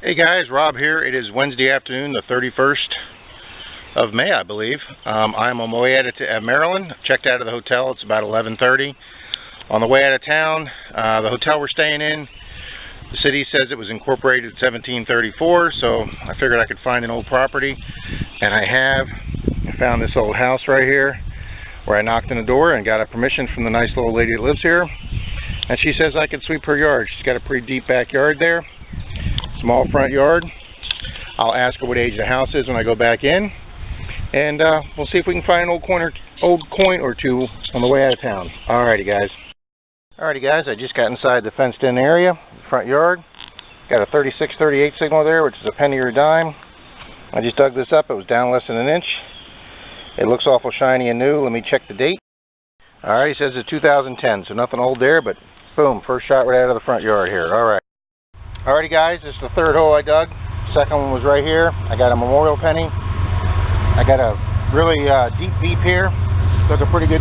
Hey guys, Rob here. It is Wednesday afternoon, the 31st of May, I believe. I'm on my way out of Maryland. Checked out of the hotel. It's about 11:30. On the way out of town, the hotel we're staying in, the city says it was incorporated in 1734, so I figured I could find an old property, and I have. I found this old house right here, where I knocked on the door and got a permission from the nice little lady that lives here, and she says I can sweep her yard. She's got a pretty deep backyard there. Small front yard. I'll ask her what age the house is when I go back in, and we'll see if we can find an old coin or two on the way out of town. Alrighty guys, I just got inside the fenced in area, front yard. Got a 3638 signal there, which is a penny or a dime. I just dug this up. It was down less than an inch. It looks awful shiny and new. Let me check the date. Alright, it says it's 2010, so nothing old there, but boom, first shot right out of the front yard here. Alright. Alrighty guys, this is the third hole I dug. Second one was right here. I got a memorial penny. I got a really deep beep here. Took a pretty good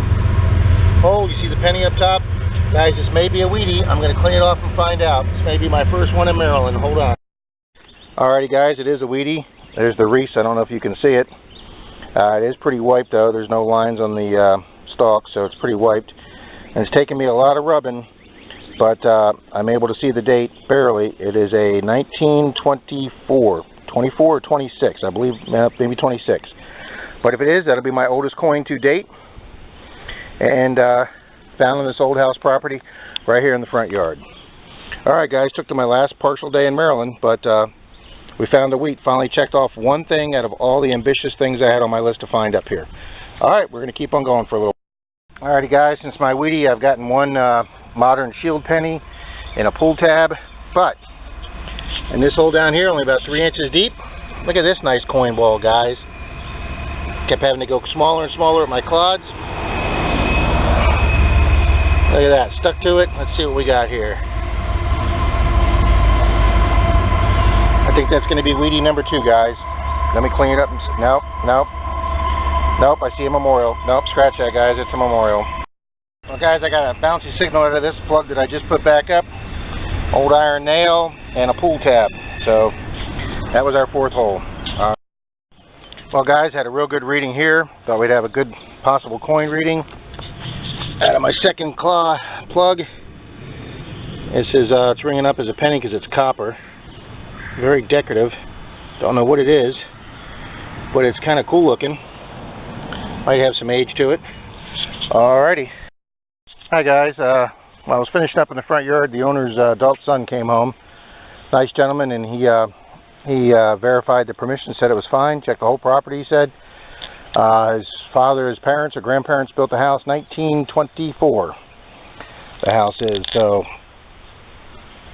hole. You see the penny up top? Guys, this may be a weedy. I'm going to clean it off and find out. This may be my first one in Maryland. Hold on. Alrighty guys, it is a weedy. There's the wreath. I don't know if you can see it. It is pretty wiped though. There's no lines on the stalk, so it's pretty wiped. And it's taken me a lot of rubbing, but I'm able to see the date barely. It is a 1924, 24 or 26, I believe, maybe 26. But if it is, that'll be my oldest coin to date. And found on this old house property right here in the front yard. Alright guys, took to my last partial day in Maryland, but we found the wheat. Finally checked off one thing out of all the ambitious things I had on my list to find up here. Alright, we're going to keep on going for a little. Alrighty guys, since my wheatie, I've gotten one modern shield penny in a pull tab, but in this hole down here, only about 3 inches deep. Look at this nice coin ball, guys. Kept having to go smaller and smaller with my clods. Look at that, stuck to it. Let's see what we got here. I think that's going to be wheatie number 2, guys. Let me clean it up. Nope. I see a memorial. Nope, scratch that, guys. It's a memorial. Well guys, I got a bouncy signal out of this plug that I just put back up. Old iron nail and a pull tab. So that was our fourth hole. Well guys, had a real good reading here. Thought we'd have a good possible coin reading. Out of my second claw plug. This is it's ringing up as a penny because it's copper. Very decorative. Don't know what it is, but it's kind of cool looking. Might have some age to it. Alrighty. Hi guys, when I was finishing up in the front yard, the owner's adult son came home. Nice gentleman, and he verified the permission, said it was fine, checked the whole property, he said. His father, his parents, or grandparents built the house 1924. The house is, so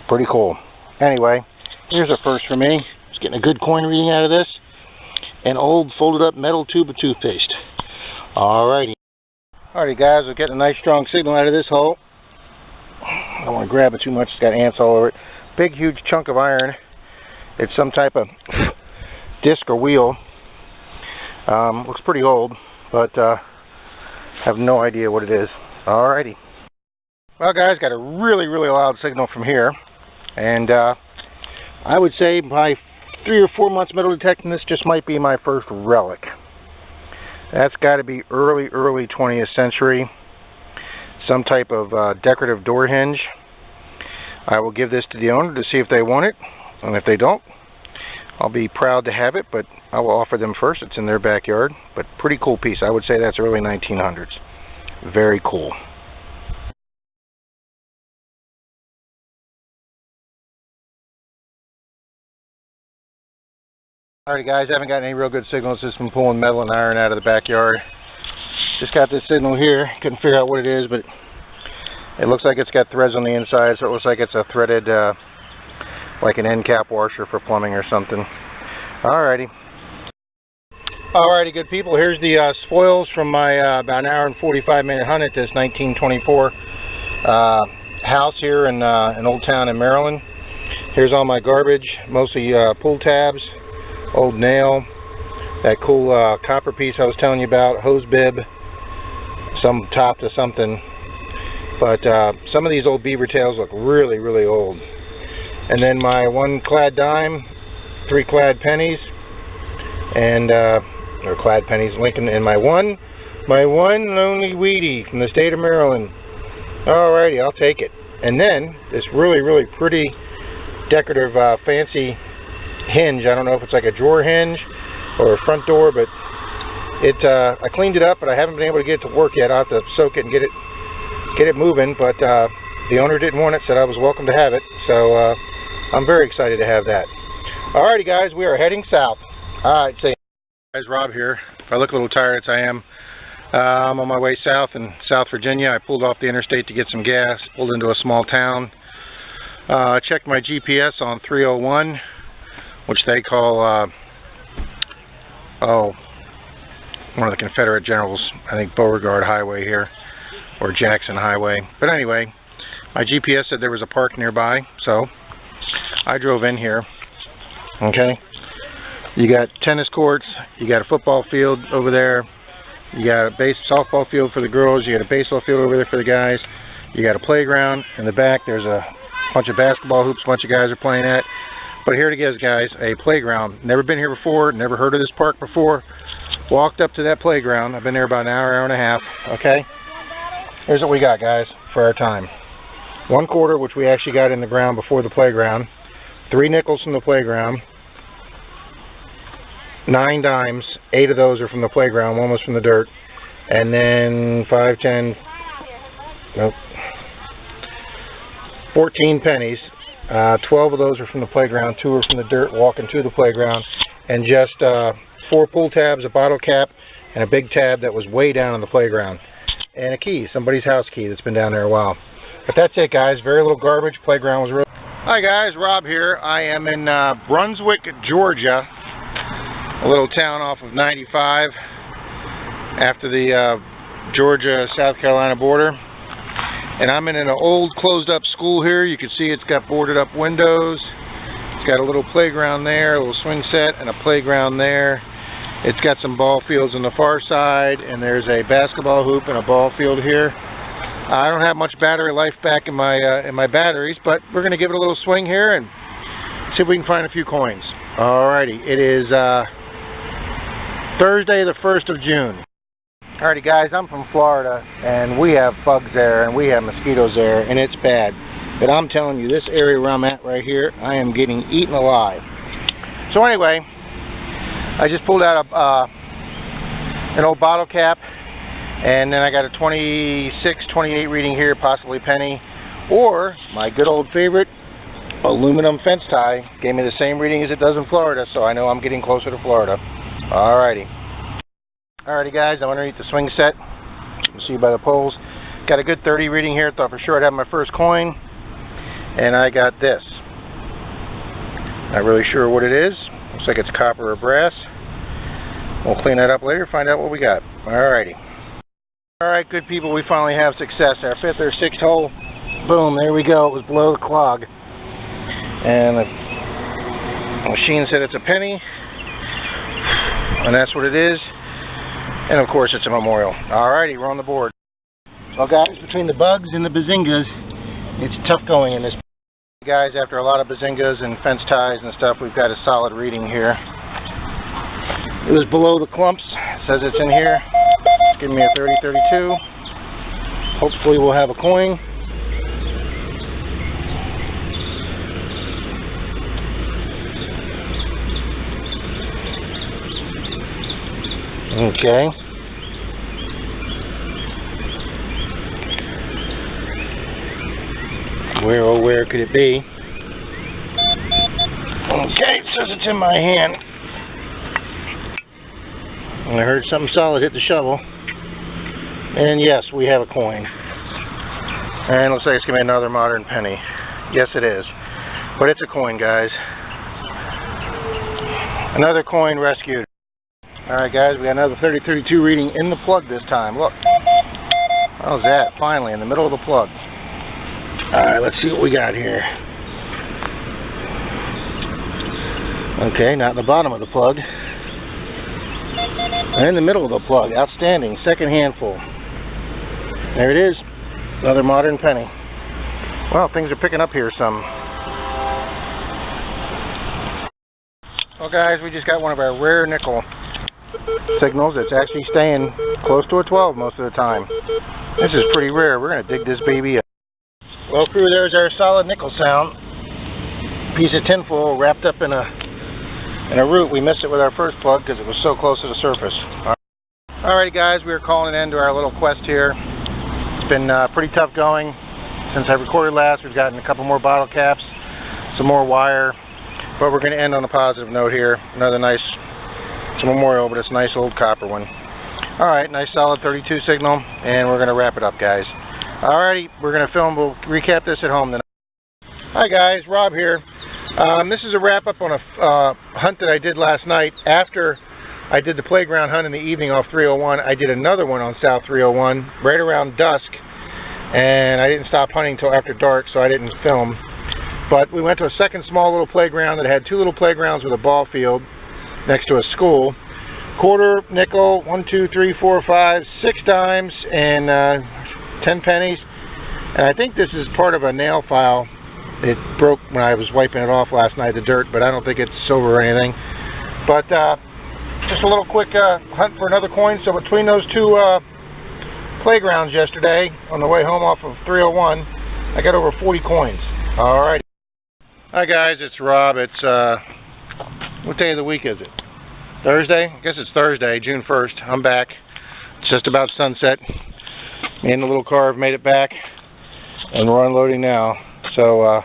pretty cool. Anyway, here's a first for me. Just getting a good coin reading out of this. An old folded up metal tube of toothpaste. Alrighty. Alrighty guys, we're getting a nice strong signal out of this hole. I don't want to grab it too much, it's got ants all over it. Big huge chunk of iron. It's some type of disc or wheel. Looks pretty old, but have no idea what it is. Alrighty. Well guys, got a really loud signal from here. And I would say by 3 or 4 months metal detecting, this just might be my first relic. That's got to be early 20th century. Some type of decorative door hinge. I will give this to the owner to see if they want it. And if they don't, I'll be proud to have it, but I will offer them first. It's in their backyard. But pretty cool piece. I would say that's early 1900s. Very cool. Alright guys, I haven't got any real good signals. Just been pulling metal and iron out of the backyard. Just got this signal here. Couldn't figure out what it is, but it looks like it's got threads on the inside, so it looks like it's a threaded, like an end cap washer for plumbing or something. Alrighty. Alrighty, good people. Here's the spoils from my about an hour and 45-minute hunt at this 1924 house here in an old town in Maryland. Here's all my garbage, mostly pull tabs. Old nail, that cool copper piece I was telling you about, hose bib, some top to something. But some of these old beaver tails look really old. And then my one clad dime 3 clad pennies, and or clad pennies, Lincoln, and my one and only Wheatie from the state of Maryland. Alrighty, I'll take it. And then this really, really pretty decorative fancy hinge. I don't know if it's like a drawer hinge or a front door, but I cleaned it up, but I haven't been able to get it to work yet. I'll have to soak it and get it moving, but the owner didn't want it, said I was welcome to have it, so I'm very excited to have that. Alrighty guys, we are heading south. Alright, see you. Guys, Rob here. If I look a little tired, as I am, I'm on my way south in South Virginia. I pulled off the interstate to get some gas, pulled into a small town. I checked my GPS on 301, which they call, one of the Confederate generals, I think Beauregard Highway here, or Jackson Highway. But anyway, my GPS said there was a park nearby, so I drove in here. Okay, you got tennis courts, you got a football field over there, you got a softball field for the girls, you got a baseball field over there for the guys, you got a playground in the back. There's a bunch of basketball hoops a bunch of guys are playing at. But here it is, guys, a playground. Never been here before, never heard of this park before. Walked up to that playground. I've been there about an hour and a half. Okay, here's what we got, guys, for our time. 1 quarter, which we actually got in the ground before the playground. 3 nickels from the playground. 9 dimes. 8 of those are from the playground. 1 was from the dirt. And then 5, 10, nope, 14 pennies. 12 of those are from the playground. 2 are from the dirt walking to the playground. And just 4 pull tabs, a bottle cap, and a big tab that was way down on the playground. And a key, somebody's house key that's been down there a while. But that's it, guys. Very little garbage. Playground was real. Hi, guys. Rob here. I am in Brunswick, Georgia. A little town off of 95 after the Georgia-South Carolina border. And I'm in an old closed-up school here. You can see it's got boarded-up windows. It's got a little playground there, a little swing set, and a playground there. It's got some ball fields on the far side, and there's a basketball hoop and a ball field here. I don't have much battery life back in my batteries, but we're going to give it a little swing here and see if we can find a few coins. Alrighty, it is Thursday the 1st of June. Alrighty, guys, I'm from Florida, and we have bugs there, and we have mosquitoes there, and it's bad. But I'm telling you, this area where I'm at right here, I am getting eaten alive. So anyway, I just pulled out an old bottle cap, and then I got a 26, 28 reading here, possibly penny, or my good old favorite aluminum fence tie gave me the same reading as it does in Florida, so I know I'm getting closer to Florida. Alrighty. Alrighty, guys, I'm underneath the swing set. You can see by the poles. Got a good 30 reading here. Thought for sure I'd have my first coin. And I got this. Not really sure what it is. Looks like it's copper or brass. We'll clean that up later, find out what we got. Alrighty. Alright, good people, we finally have success. Our 5th or 6th hole. Boom, there we go. It was below the clog. And the machine said it's a penny. And that's what it is. And of course it's a memorial. Alrighty, we're on the board. Well, guys, between the bugs and the bazingas, it's tough going in this. Guys, after a lot of bazingas and fence ties and stuff, we've got a solid reading here. It was below the clumps. It says it's in here. It's giving me a 30-32. Hopefully we'll have a coin. Okay. Where, oh, where could it be? Okay, it says it's in my hand. And I heard something solid hit the shovel. And yes, we have a coin. And it looks like it's going to be another modern penny. Yes, it is. But it's a coin, guys. Another coin rescued. Alright, guys, we got another 30-32 reading in the plug this time. Look. How's that? Finally, in the middle of the plug. Alright, let's see what we got here. Okay, not in the bottom of the plug. And in the middle of the plug. Outstanding. Second handful. There it is. Another modern penny. Well, things are picking up here some. Well guys, we just got one of our rare nickel signals. It's actually staying close to a 12 most of the time. This is pretty rare. We're going to dig this baby up. Well crew, there's our solid nickel sound. Piece of tinfoil wrapped up in a root. We missed it with our first plug because it was so close to the surface. Alrighty guys, we are calling an end to our little quest here. It's been pretty tough going. Since I recorded last, we've gotten a couple more bottle caps, some more wire. But we're going to end on a positive note here. Another nice, it's a memorial, but it's a nice old copper one. Alright, nice solid 32 signal, and we're going to wrap it up, guys. Alrighty, we're going to film, we'll recap this at home tonight. Hi guys, Rob here. This is a wrap up on a hunt that I did last night. After I did the playground hunt in the evening off 301, I did another one on South 301 right around dusk, and I didn't stop hunting until after dark, so I didn't film. But we went to a second small little playground that had two little playgrounds with a ball field next to a school. Quarter, nickel, 1, 2, 3, 4, 5, 6 dimes, and 10 pennies. And I think this is part of a nail file. It broke when I was wiping it off last night, the dirt, but I don't think it's silver or anything. But just a little quick hunt for another coin. So between those two playgrounds yesterday, on the way home off of 301, I got over 40 coins. All right. Hi guys, it's Rob. It's what day of the week is it? Thursday? I guess it's Thursday, June 1st. I'm back. It's just about sunset. Me and the little car have made it back, and we're unloading now. So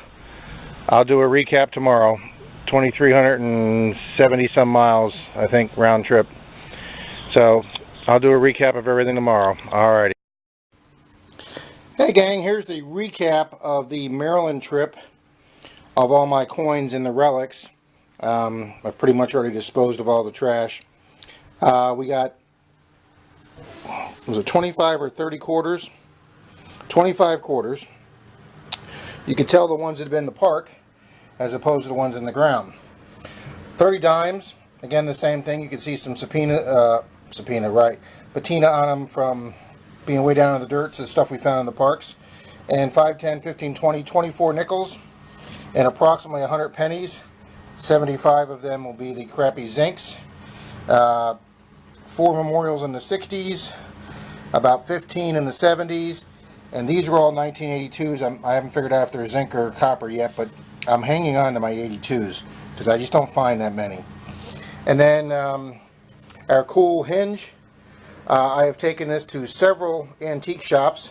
I'll do a recap tomorrow. 2,370 some miles, I think, round trip. So I'll do a recap of everything tomorrow. Alrighty. Hey gang, here's the recap of the Maryland trip of all my coins in the relics. I've pretty much already disposed of all the trash. We got, was it 25 or 30 quarters? 25 quarters. You could tell the ones that have been in the park as opposed to the ones in the ground. 30 dimes, again the same thing. You can see some patina on them from being way down in the dirt. It's the stuff we found in the parks. And 5, 10, 15, 20, 24 nickels. And approximately 100 pennies. 75 of them will be the crappy zincs. 4 memorials in the 60s. About 15 in the 70s. And these are all 1982s. I haven't figured out if they're zinc or copper yet, but I'm hanging on to my 82s because I just don't find that many. And then our cool hinge. I have taken this to several antique shops.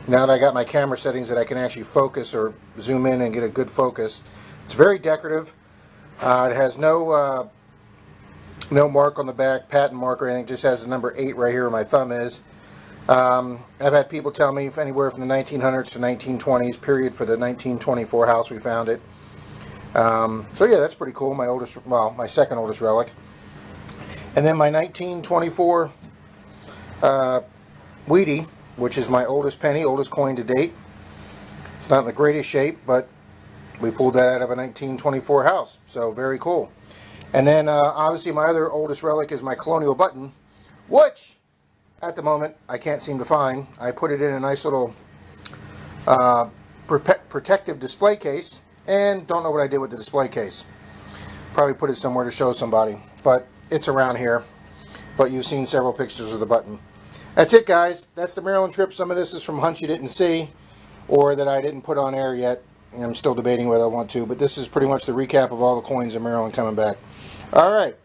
Now that I got my camera settings that I can actually focus or zoom in and get a good focus. It's very decorative. It has no mark on the back, patent mark or anything. It just has the number 8 right here where my thumb is. I've had people tell me if anywhere from the 1900s to 1920s period for the 1924 house we found it. So yeah, that's pretty cool. My oldest, well, my second oldest relic. And then my 1924 Wheatie, which is my oldest penny, oldest coin to date. It's not in the greatest shape, but we pulled that out of a 1924 house, so very cool. And then obviously my other oldest relic is my colonial button, which at the moment I can't seem to find. I put it in a nice little protective display case, and don't know what I did with the display case. Probably put it somewhere to show somebody, but it's around here. But you've seen several pictures of the button. That's it, guys. That's the Maryland trip. Some of this is from hunts you didn't see or that I didn't put on air yet. I'm still debating whether I want to, but this is pretty much the recap of all the coins in Maryland coming back. All right.